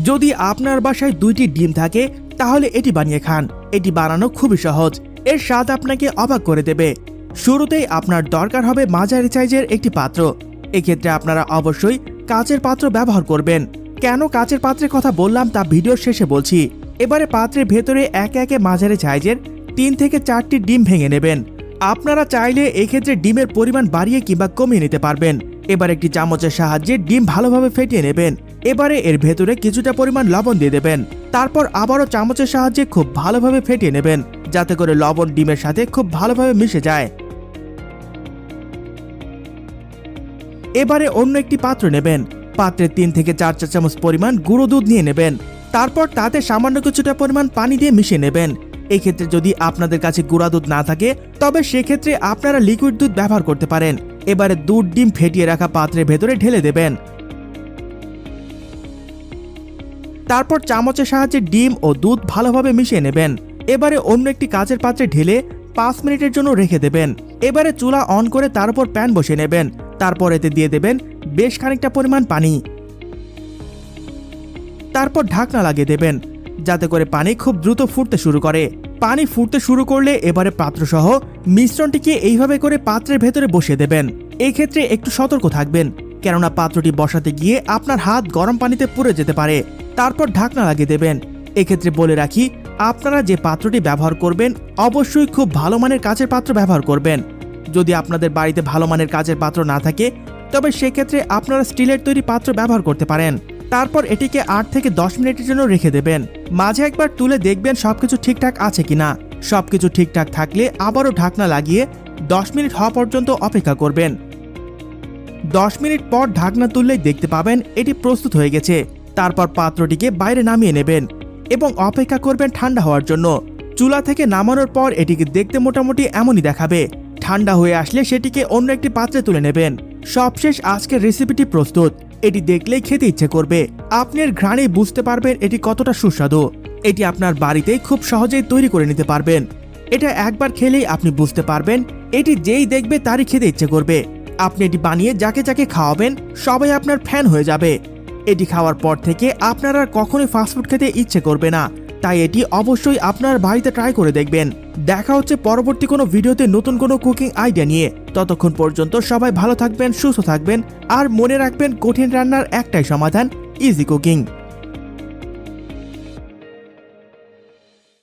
যদি আপনার বাসায় 2টি ডিম থাকে তাহলে এটি বানিয়ে খান। এটি বানানো খুবই সহজ, এর স্বাদ আপনাকে অবাক করে দেবে। শুরুতেই আপনার দরকার হবে মাঝারি সাইজের একটি পাত্র। এক্ষেত্রে আপনারা অবশ্যই কাচের পাত্র ব্যবহার করবেন। কেন কাচের পাত্রের কথা বললাম তা ভিডিওর শেষে বলছি। এবারে পাত্রের ভেতরে একে একে মাঝারি সাইজের 3 থেকে 4টি ডিম ভেঙে নেবেন। আপনারা চাইলে এক্ষেত্রে ডিমের পরিমাণ বাড়িয়ে কিংবা কমিয়ে নিতে পারবেন। এবার একটি চামচের সাহায্যে ডিম ভালোভাবে ফেটিয়ে নেবেন। এবারে এর ভেতরে কিছুটা পরিমাণ লবণ দিয়ে দেবেন। তারপর আবারও চামচের সাহায্যে খুব ভালোভাবে ফেটিয়ে নেবেন, যাতে করে লবণ ডিমের সাথে খুব ভালোভাবে মিশে যায়। এবারে অন্য একটি পাত্র নেবেন। পাত্রে 3 থেকে 4 চা চামচ পরিমাণ গুঁড়ো দুধ নিয়ে নেবেন। তারপর তাতে সামান্য কিছুটা পরিমাণ পানি দিয়ে মিশিয়ে নেবেন। এই ক্ষেত্রে যদি আপনাদের কাছে গুঁড়া দুধ না থাকে তবে সেক্ষেত্রে আপনারা লিকুইড দুধ ব্যবহার করতে পারেন। এবারে দুধ ডিম ফেটিয়ে রাখা পাত্রের ভেতরে ঢেলে দেবেন। তারপর চামচের সাহায্যে ডিম ও দুধ ভালোভাবে মিশিয়ে নেবেন। এবারে অন্য একটি কাচের পাত্রে ঢেলে 5 মিনিটের জন্য রেখে দেবেন। এবারে চুলা অন করে তার উপর প্যান বসিয়ে নেবেন। তারপর এতে দিয়ে দেবেন বেশ খানিকটা পরিমাণ পানি। তারপর ঢাকনা লাগিয়ে দেবেন, যাতে করে পানি খুব দ্রুত ফুটতে শুরু করে। পানি ফুটতে শুরু করলে এবারে পাত্রসহ মিশ্রণটিকে এইভাবে করে পাত্রের ভেতরে বসিয়ে দেবেন। এই ক্ষেত্রে একটু সতর্ক থাকবেন, কেননা পাত্রটি বসাতে গিয়ে আপনার হাত গরম পানিতে পুড়ে যেতে পারে। তারপর ঢাকনা লাগিয়ে দেবেন। এক্ষেত্রে বলে রাখি, আপনারা যে পাত্রটি ব্যবহার করবেন অবশ্যই খুব ভালো মানের কাচের পাত্র ব্যবহার করবেন। যদি আপনাদের বাড়িতে ভালো মানের কাচের পাত্র না থাকে তবে সেক্ষেত্রে আপনারা স্টিলের তৈরি পাত্র ব্যবহার করতে পারেন। তারপর এটিকে 8 থেকে 10 মিনিটের জন্য রেখে দেবেন। মাঝে একবার তুলে দেখবেন সবকিছু ঠিকঠাক আছে কিনা। সবকিছু ঠিকঠাক থাকলে আবারও ঢাকনা লাগিয়ে 10 মিনিট হওয়া পর্যন্ত অপেক্ষা করবেন। 10 মিনিট পর ঢাকনা তুললেই দেখতে পাবেন এটি প্রস্তুত হয়ে গেছে। তারপর পাত্রটিকে বাইরে নামিয়ে নেবেন এবং অপেক্ষা করবেন ঠান্ডা হওয়ার জন্য। চুলা থেকে নামানোর পর এটিকে দেখতে মোটামুটি এমনই দেখাবে। ঠান্ডা হয়ে আসলে সেটিকে অন্য একটি পাত্রে তুলে নেবেন। সবশেষ আজকের রেসিপিটি প্রস্তুত। এটি দেখলেই খেতে ইচ্ছে করবে। আপনি এর ঘ্রাণেই বুঝতে পারবেন এটি কতটা সুস্বাদু। এটি আপনার বাড়িতেই খুব সহজেই তৈরি করে নিতে পারবেন। এটা একবার খেলেই আপনি বুঝতে পারবেন এটি যেই দেখবে তারই খেতে ইচ্ছে করবে। আপনি এটি বানিয়ে যাকে যাকে খাওয়াবেন সবাই আপনার ফ্যান হয়ে যাবে। এটি খাওয়ার পর থেকে আপনার আর কখনোই ফাস্টফুড খেতে ইচ্ছে করবে না। তাই এটি অবশ্যই আপনার বাড়িতে ট্রাই করে দেখবেন। দেখা হচ্ছে পরবর্তী কোনো ভিডিওতে নতুন কোনো কুকিং আইডিয়া নিয়ে। ততক্ষণ পর্যন্ত সবাই ভালো থাকবেন, সুস্থ থাকবেন, আর মনে রাখবেন কঠিন রান্নার একটাই সমাধান, ইজি কুকিং।